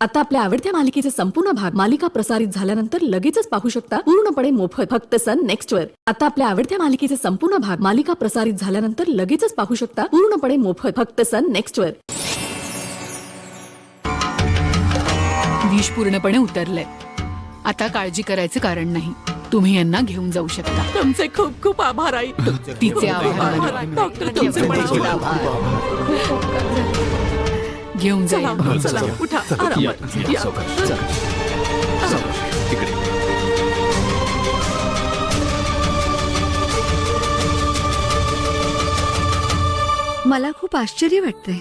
आता आपल्या आवडत्या मालिकेचे संपूर्ण भाग मालिका प्रसारित झाल्यानंतर लगेचच पाहू शकता पूर्णपणे मोफत फक्त सन नेक्स्ट वर। आता आपल्या आवडत्या मालिकेचे संपूर्ण भाग मालिका प्रसारित झाल्यानंतर लगेचच पाहू शकता पूर्णपणे मोफत फक्त सन नेक्स्ट वर। विष पूर्णपणे उतरलंय। आता काळजी करायचं कारण नाही। तुम्ही यांना घेऊन जाऊ शकता। तुमचे खूप खूप आभार आई। तिचे आभार डॉक्टर तुमचे पण खूप आभार। घेऊन जाईल। चला उठा आरामात या। मला खूप आश्चर्य वाटतंय।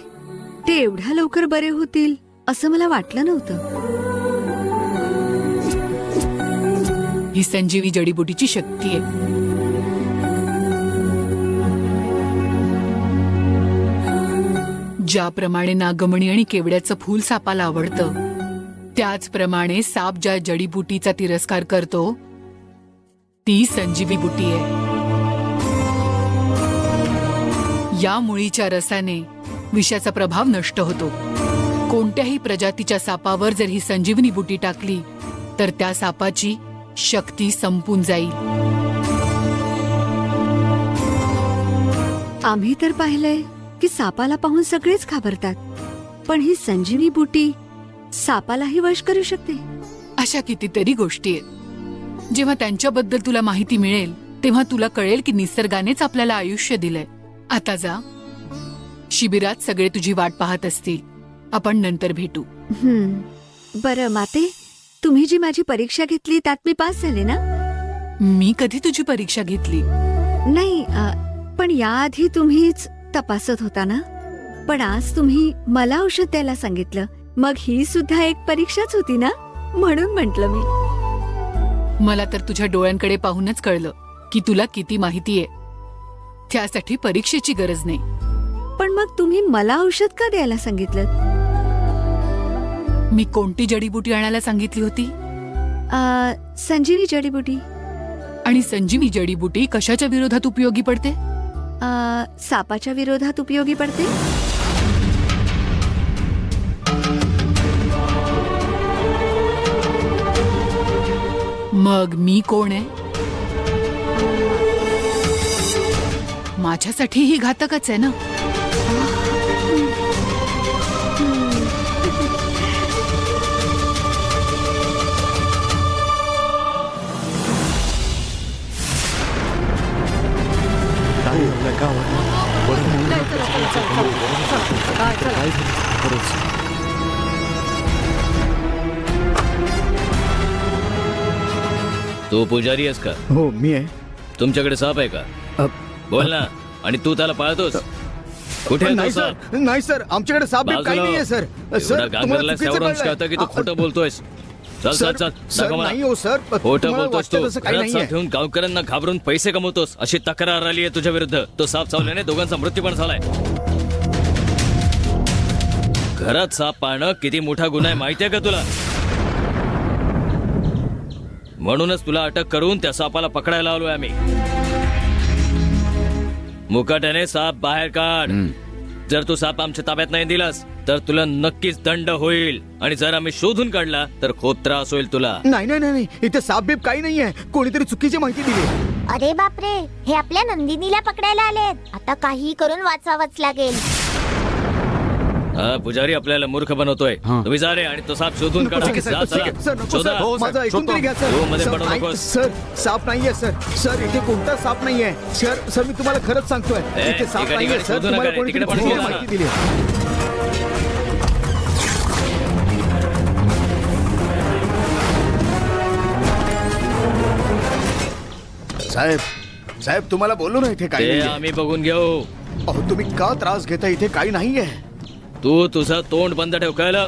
ते एवढ्या लवकर बरे होतील असं मला वाटलं नव्हतं। ही संजीवी जडीबुटीची शक्ती आहे। ज्याप्रमाणे नागमणी आणि केवड्याचं फूल सापाला आवडतं, त्याचप्रमाणे साप ज्या जडीबुटीचा तिरस्कार करतो ती संजीवी बुटी आहे। या मुळीच्या रसाने विषाचा प्रभाव नष्ट होतो। कोणत्याही प्रजातीच्या सापावर जर ही संजीवनी बुटी टाकली तर त्या सापाची शक्ती संपून जाईल। आम्ही तर पाहिलंय की सापाला पाहून सगळेच घाबरतात, पण ही संजीवनी बुटी सापालाही वश करू शकते। अशा कितीतरी गोष्टी आहेत। जेव्हा त्यांच्याबद्दल तुला माहिती मिळेल तेव्हा तुला कळेल की निसर्गानेच आपल्याला आयुष्य दिलंय। आता जा, शिबिरात सगळे तुझी वाट पाहत असतील। आपण नंतर भेटू। बरं माते, तुम्ही जी माझी परीक्षा घेतली त्यात मी पास झाले ना? मी कधी तुझी परीक्षा घेतली? नाही, पण याआधी तुम्हीच तपासत होता ना। पण आज तुम्ही मला औषध द्यायला सांगितलं, मग ही सुद्धा एक परीक्षाच होती ना, म्हणून म्हंटल मी। मला तर तुझ्या डोळ्यांकडे पाहूनच कळलं की तुला किती माहिती आहे। त्यासाठी परीक्षेची गरज नाही। पण मग तुम्ही मला औषध का द्यायला सांगितलं? मी कोणती जडीबुटी आणायला सांगितली होती? संजीवी जडीबुटी। आणि संजीवी जडीबुटी कशाच्या विरोधात उपयोगी पडते? सापाच्या विरोधात उपयोगी पडते। मग मी कोण आहे? माझ्यासाठी ही घातकच आहे ना। तू पुजारी आहेस का? हो मी आहे। तुमच्याकडे साप आहे का? बोल ना। आणि तू त्याला पाळतोस? कुठे आहे तो नाही साप? सर, नाही सर, आमच्याकडे साप बीप काही नाहीये सर। सर तुम्हाला चुकीचं कळलंय। की तू खोटं बोलतोयस। चल चल चल, सर दाखव मला। नाही हो सर, खोटं तुम्हाला बोलतोस तू। वाटतं तसं काही घरात साप नाहीये। ठेवून गावकऱ्यांना घाबरून पैसे कमवतोस अशी तक्रार आली आहे तुझ्या विरुद्ध। तो साप चावल्याने दोघांचा मृत्यू पण झालाय। घरात साप पाळणं किती मोठा गुन्हा आहे माहितीये का तुला? म्हणूनच तुला अटक करून त्या सापाला पकडायला आलोय आम्ही। मुकाट्याने साप बाहेर काढ। जर तू साप आमच्या ताब्यात नाही दिलास तर तुला नक्कीच दंड होईल, आणि जर आम्ही शोधून काढला तर खूप त्रास होईल तुला। नाही नाही नाही, इथे साप बीप काही नाहीये। कोणीतरी चुकीची माहिती दिली। अरे बापरे, हे आपल्या नंदिनीला पकडायला आलेत। आता काही करून वाचवावंच लागेल। हा पुजारी आपल्याला मूर्ख बनवतोय। तुम्ही जा रे आणि तो साप शोधून काढा। ठीक आहे, जा, सर, ठीक आहे, चला. सर, नको, शोधा. सर, माझं ऐकून तरी घ्या सर। हो, मध्ये सर, पडू नाही, नकोस. सर, साप नाहीये सर। सर इथे कोणता साप नाहीये सर। सर मी तुम्हाला खरंच सांगतोय, इथे साप तिकडे नाहीये सर। शोधू तुम्हाला नका, कोणीतरी तिकडे पण चुकीची शोधा. माहिती दिली। साहेब, साहेब तुम्हाला बोललो ना इथे काही ते नाहीये। आम्ही बघून घेऊ। अहो तुम्ही का त्रास घेता? इथे काही नाहीये। तू तुझं तोंड बंद ठेव, कळलं?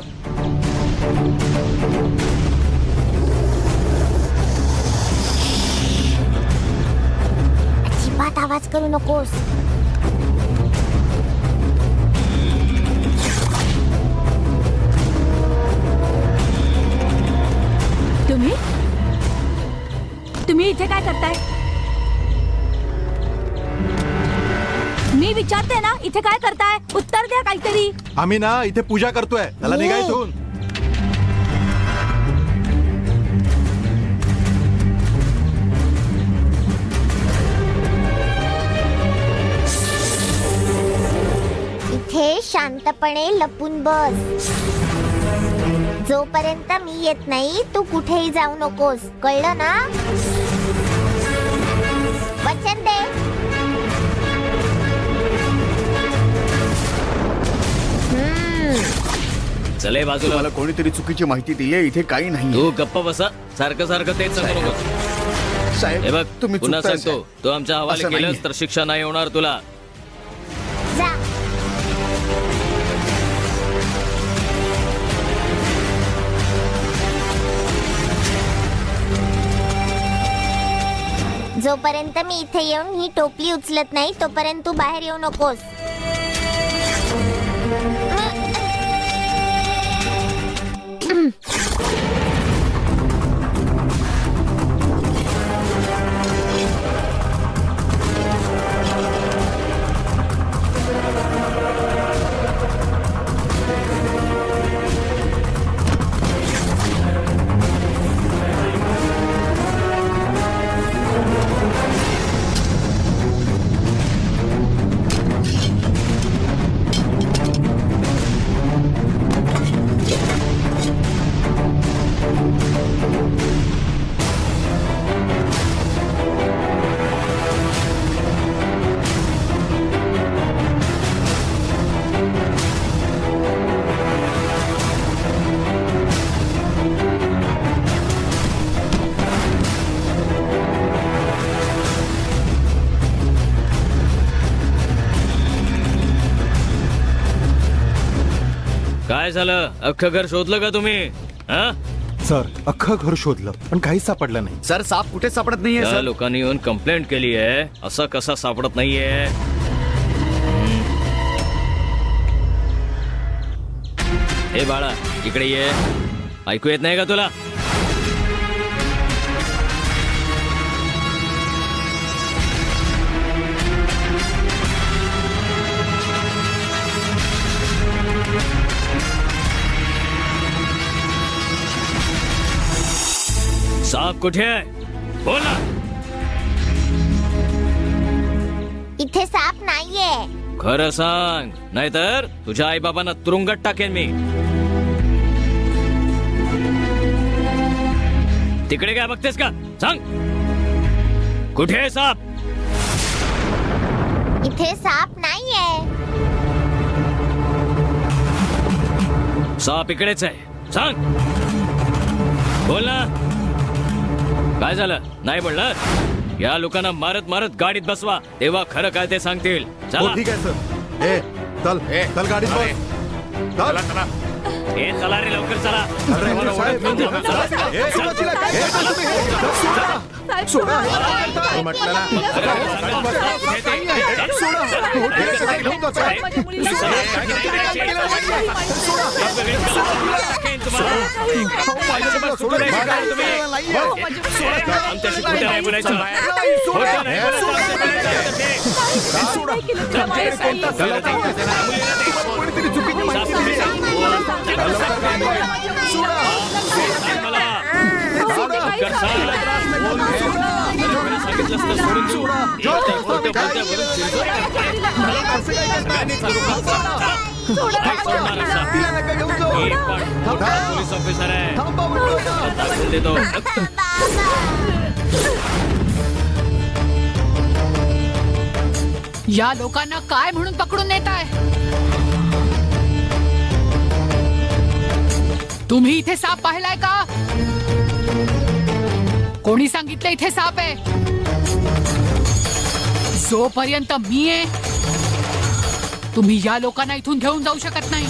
अजिबात आवाज करू नकोस। तुम्ही इथे काय करताय? मी विचारते ना, इथे काय करताय? उत्तर द्या काहीतरी. आम्ही ना इथे पूजा करतोय, त्याला निघा इथून. शांतपणे लपून बस. जोपर्यंत मी येत नाही तू कुठेही जाऊ नकोस, कळलं ना? वचन दे. चले बाजूला. मला कोणीतरी चुकीची माहिती दिली आहे, इथे काही नाही. तू गप्प बसा. सारखं सारखं तेच सांगू नकोस. हे साहेब बघ, तुम्ही पुन्हा चुकताय, सांगतो, साहेब. तो आमच्या हवाले असं केलंस नाहीये. तर शिक्षा नाही होणार तुला. जा. जोपर्यंत मी इथे येऊन ही टोपली उचलत नाही तोपर्यंत तू बाहेर येऊ नकोस. काय झालं? अख्खं घर शोधलं का तुम्ही? हा? सर अख्खं घर शोधलं पण काहीच सापडलं नाही. सर साप कुठे सापडत नाहीये या सर. लोकांनी येऊन कंप्लेंट केली आहे, असं कसा सापडत नाहीये? हे बाळा, इकडे ये. ऐकू येत नाही का तुला? साप कुठे आहे? बोल ना. इथे साप नाहीये. खरं सांग, नाहीतर तुझ्या आई बाबांना तुरुंगात टाकेन मी. तिकडे काय बघतेस का? सांग, कुठे आहे साप? इथे साप नाहीये. साप इकडेच आहे. सांग, बोल ना. काय झालं? नाही बोलणार? या लोकांना मारत मारत गाडीत बसवा, तेव्हा खरं काय ते सांगतील. हो चला. ठीक आहे सर. ए चल चल गाडीत बस. चल. हे चला रे, लवकर चला. अरे, साहेब, चला. ए, सोडा तिला. ए, सोडा तुम्ही. सोडा. सोडा. तो म्हटलं ना. सोडा. हो, ठीक आहे, साहेब, घेऊन जा, साहेब. आमच्याशी खोटं नाही बोलायचं. नाही, सोडा. खोटं नाही बोलायचं. कोणीतरी चुकीची माहिती दिली आहे. तिला नका घेऊन जाऊ. पोलीस ऑफिसर आहे. थांबा म्हटलं. दाखवून देतो. या लोकांना काय म्हणून पकडून नेत आहे? तुम्ही इथे साप पाहिलाय का? कोणी सांगितलं इथे साप आहे? जोपर्यंत मी आहे, तुम्ही या लोकांना इथून घेऊन जाऊ शकत नाही.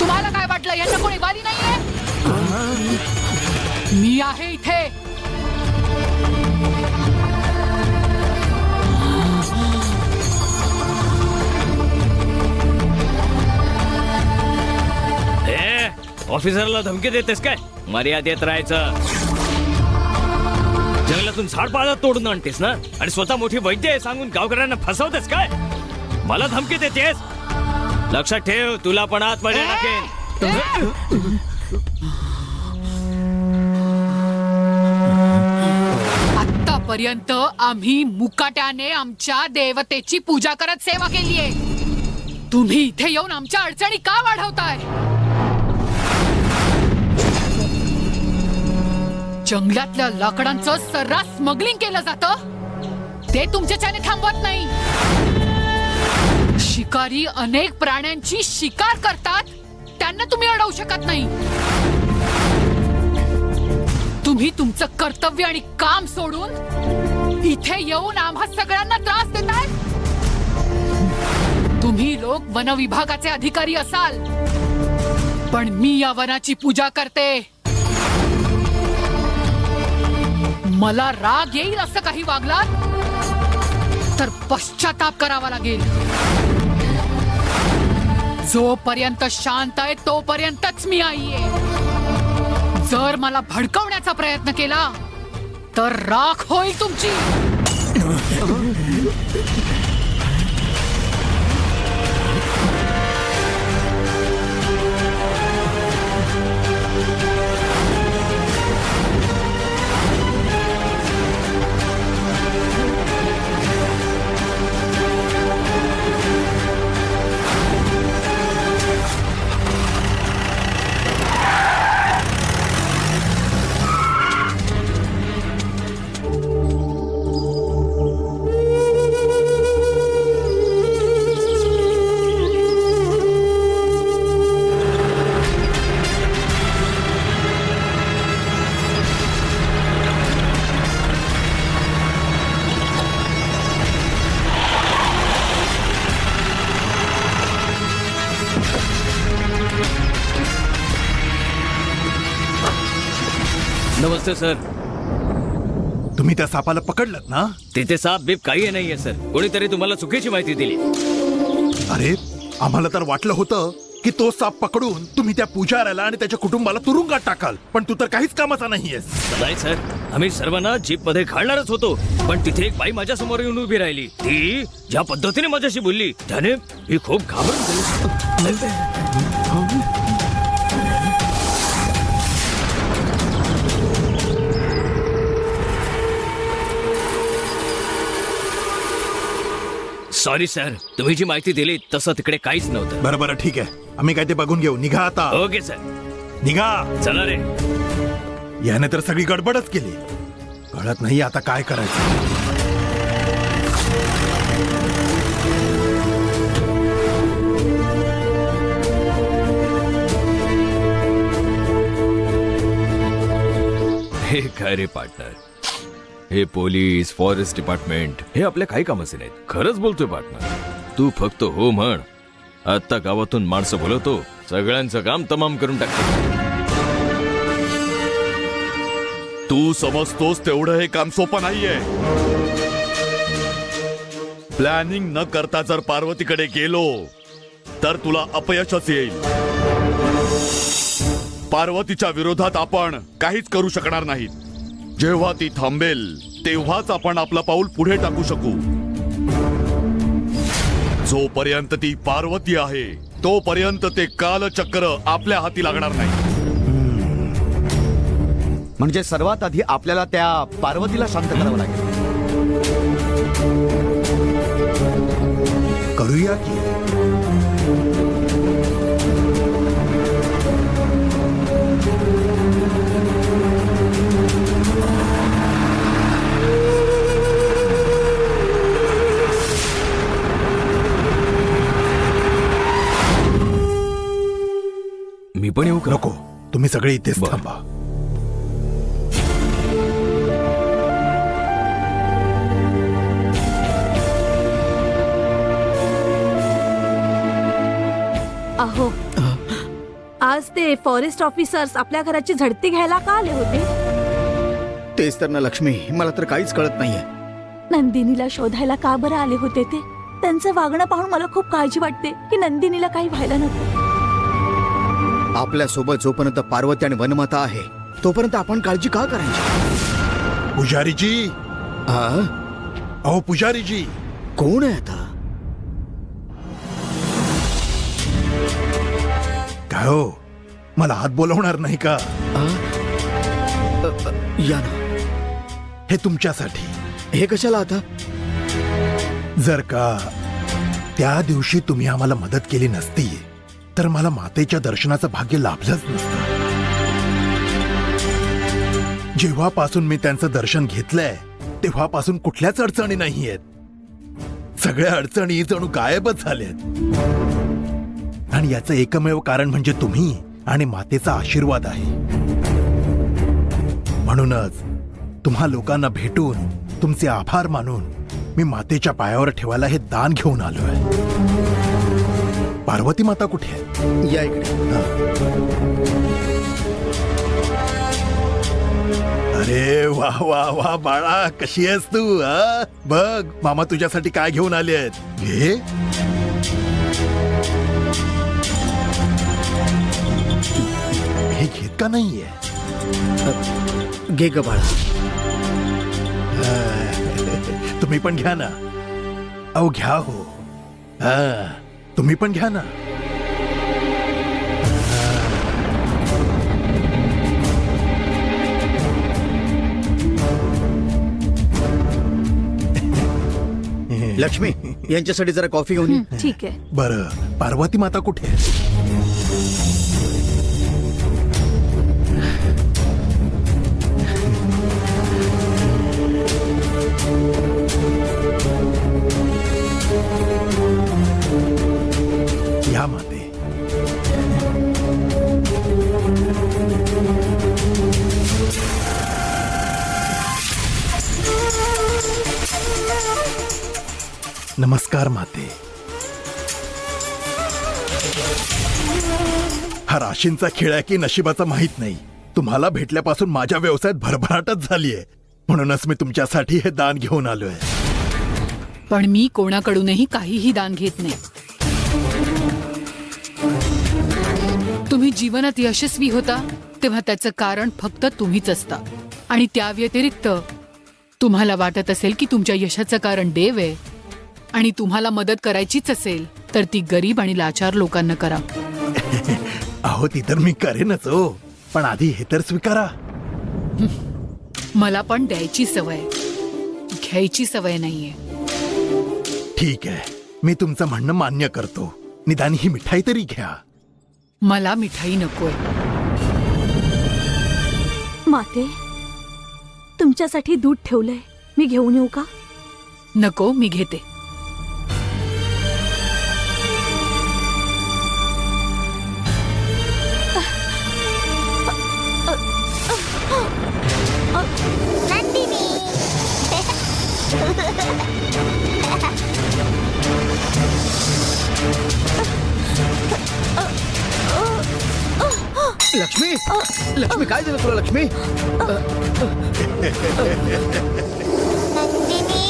तुम्हाला काय वाटलं यांना कोणी बाली नाहीये? मी आहे इथे. ऑफिसरला धमकी देतेस काय? मर्यादेत राहायचं. जंगलातून झाडपाला तोडून आणतेस ना, आणि स्वतः मोठी वैद्य आहे सांगून गावकऱ्यांना फसवतेस काय? मला धमकी देतेस? लक्षात ठेव, तुला पण आतमध्ये टाकेन. आतापर्यंत आम्ही मुकाट्याने आमच्या देवतेची पूजा करत सेवा केलीये. तुम्ही इथे येऊन आमच्या अडचणी का वाढवताय? जंगलातल्या लाकडांचं सर्रास स्मगलिंग केलं जातं, ते तुमच्याच्याने थांबवत नाही. शिकारी अनेक प्राण्यांची शिकार करतात, त्यांना तुम्ही अडवू शकत नाही. तुम्ही तुमचं कर्तव्य आणि काम सोडून इथे येऊन आम्हा सगळ्यांना त्रास देताय. तुम्ही लोक वन विभागाचे अधिकारी असाल, पण मी या वनाची पूजा करते. मला राग येईल असं काही वागलात तर पश्चाताप करावा लागेल. जोपर्यंत शांत आहे तोपर्यंतच मी आई आहे. जर मला भडकवण्याचा प्रयत्न केला तर राख होईल तुमची. नमस्ते सर. तुम्ही त्या सापाला पकडलं ना? तिथे साप बीप काही नाहीये सर. कोणीतरी तुम्हाला चुकीची माहिती दिली. अरे आम्हाला तर वाटलं होतं की तो साप पकडून तुम्ही त्या पुजाऱ्याला आणि त्याच्या कुटुंबाला तुरुंगात टाकाल, पण तू तर काहीच कामाचा नाहीयेस. नाही सर, आम्ही सर्वांना जीप मध्ये घालणारच होतो, पण तिथे एक बाई माझ्या समोर येऊन उभी राहिली. ती ज्या पद्धतीने माझ्याशी बोलली त्याने मी खूप घाबरून गेलो. सॉरी सर, तुम्ही जी माहिती दिली तसं तिकडे काहीच नव्हतं. बरं बरं ठीक आहे, आम्ही काय ते बघून घेऊ. निघा आता. Okay sir. निघा. चला रे. याने तर सगळी गडबडच केली. कळत नाही आता काय करायचं. हे काय रे पार्टनर, हे पोलीस फॉरेस्ट डिपार्टमेंट हे आपल्या काही कामाचे नाहीत. खरंच बोलतोय पार्टनर, तू फक्त हो म्हण. आता गावातून माणसं बोलवतो, सगळ्यांचं काम तमाम करून टाकतो. तू समजतोस तेवढं हे काम सोपं नाहीये. प्लॅनिंग न करता जर पार्वतीकडे गेलो तर तुला अपयशच येईल. पार्वतीच्या विरोधात आपण काहीच करू शकणार नाहीत. जेव्हा ती थांबेल तेव्हाच आपण आपलं पाऊल पुढे टाकू शकू. जोपर्यंत ती पार्वती आहे तोपर्यंत ते कालचक्र आपल्या हाती लागणार नाही. म्हणजे सर्वात आधी आपल्याला त्या पार्वतीला शांत करावं लागेल. करूया की. मी पण येऊ का? नको, तुम्ही सगळे इथेच बरं. थांबा. अहो, आज ते फॉरेस्ट ऑफिसर्स आपल्या घराची झडती घ्यायला का आले होते? तेच तर ना लक्ष्मी, मला तर काहीच कळत नाहीये. नंदिनीला शोधायला का बरं आले होते ते? त्यांचं वागणं पाहून मला खूप काळजी वाटते की नंदिनीला काही व्हायला नको. आपल्या सोबत जोपर्यंत पार्वती आणि वनमाता आहे तोपर्यंत आपण काळजी का करायची? पुजारीजी. हा? अहो पुजारीजी. कोण आहे आता? काय हो, मला हात बोलवणार नाही का? या ना. हे तुमच्यासाठी. हे कशाला आता? जर का त्या दिवशी तुम्ही आम्हाला मदत केली नसती तर मला मातेच्या दर्शनाचं भाग्य लाभलंच नसतं. जेव्हापासून मी त्यांचं दर्शन घेतलंय तेव्हापासून कुठल्याच अडचणी नाहीयेत. सगळ्या अडचणी जणू गायबच झाल्यात. आणि याचं एकमेव कारण म्हणजे तुम्ही आणि मातेचा आशीर्वाद आहे. म्हणूनच तुम्हा लोकांना भेटून तुमचे आभार मानून मी मातेच्या पायावर ठेवायला हे दान घेऊन आलोय. पार्वती माता कुठे आहे? या इकडे. अरे वा वा वा बाळा, कशी आहेस तू? हा? बघ मामा तुझ्यासाठी काय घेऊन आले आहेत. घे. हे घेत का नाहीये? घे ग बाळा. तुम्ही पण घ्या ना. अहो घ्या हो. हा, तुम्ही पण घ्या ना. लक्ष्मी, यांच्यासाठी जरा कॉफी घेऊन ये. ठीक आहे. बरं, पार्वती माता कुठे आहे? या माते. नमस्कार माते. हा राशींचा खेळ आहे की नशिबाचा माहित नाही. तुम्हाला भेटल्यापासून माझ्या व्यवसायात भरभराटच झालीये. म्हणूनच मी तुमच्यासाठी हे दान घेऊन आलोय. पण मी कोणाकडूनही काहीही दान घेत नाही. तुम्ही जीवनात यशस्वी होता तेव्हा त्याचं कारण फक्त तुम्हीच असता. आणि त्या व्यतिरिक्त तुम्हाला वाटत असेल की तुमच्या यशाचं कारण देव आहे आणि तुम्हाला मदत करायचीच असेल तर ती गरीब आणि लाचार लोकांना करा. अहो ती तर मी करेनच हो, पण आधी हे तर स्वीकारा. मला पण द्यायची सवय, घ्यायची सवय नाहीये. ठीक आहे, मी तुमचं म्हणणं मान्य करतो. निदान ही मिठाई तरी घ्या. मला मिठाई नकोय. माते, तुमच्यासाठी दूध ठेवलंय, मी घेऊन येऊ का? नको, मी घेते. नंदिनी. लक्ष्मी, लक्ष्मी काय झालं तुला? लक्ष्मी, नंदिनी.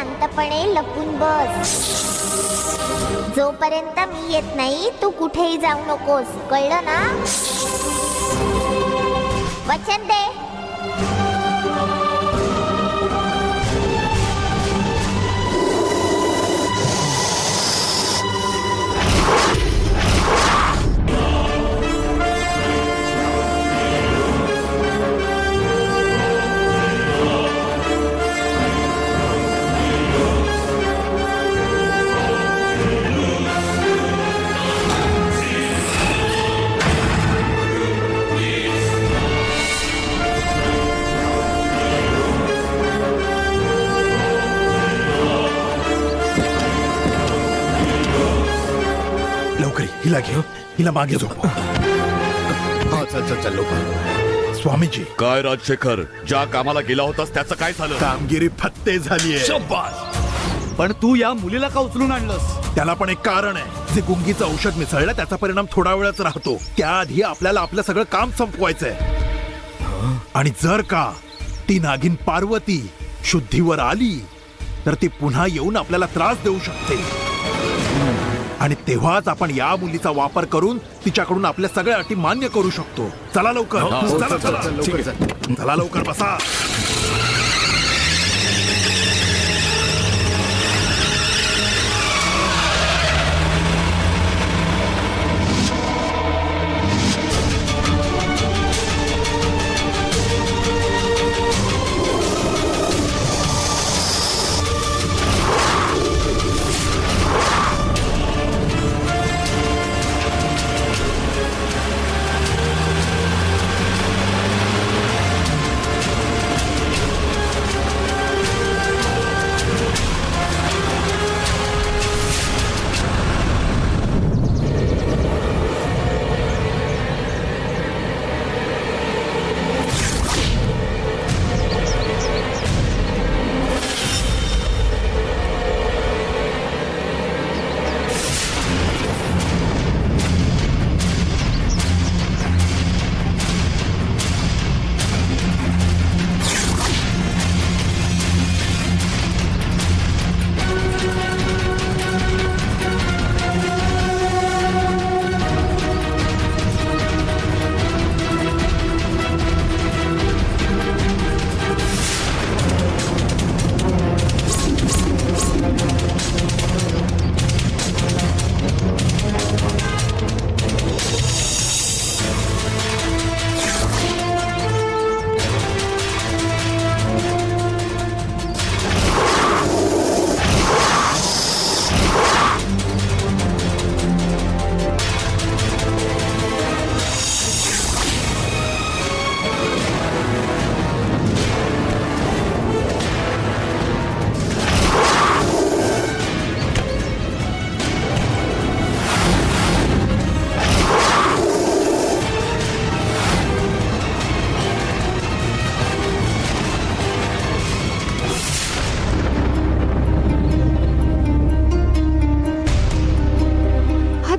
शांतपणे लपून बस. जोपर्यंत मी येत नाही तू कुठेही जाऊ नकोस, कळलं ना? वचन दे. लवकर ये, हिला घे, हिला मागे झोपव. हा चल चल चल लवकर. स्वामीजी, काय राजशेखर, ज्या कामाला गेला होतास त्याचं काय झालं? कामगिरी फत्ते झालीये. पण तू या मुलीला का उचलून आणलंस? त्याला पण एक कारण आहे. जे गुंगीचं औषध मिसळलं त्याचा परिणाम थोडा वेळच राहतो. त्याआधी आपल्याला आपलं सगळं काम संपवायचंय. आणि जर का ती नागिन पार्वती शुद्धीवर आली तर ती पुन्हा येऊन आपल्याला त्रास देऊ शकते. आणि तेव्हाच आपण या मुलीचा वापर करून तिच्याकडून आपल्या सगळ्या अटी मान्य करू शकतो. चला लवकर, हो, चला चल, चल, चला चल, लवकर चल. चला लवकर बसा.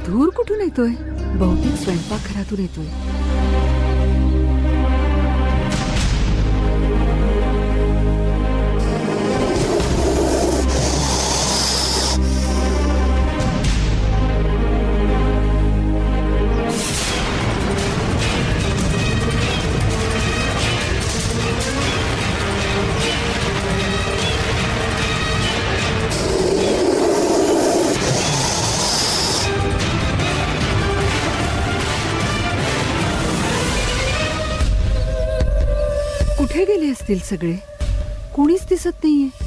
धूर कुठून येतोय? बहुतेक स्वयंपाकघरातून येतोय. कुठे गेले असतील सगळे? कोणीच दिसत नाहीये.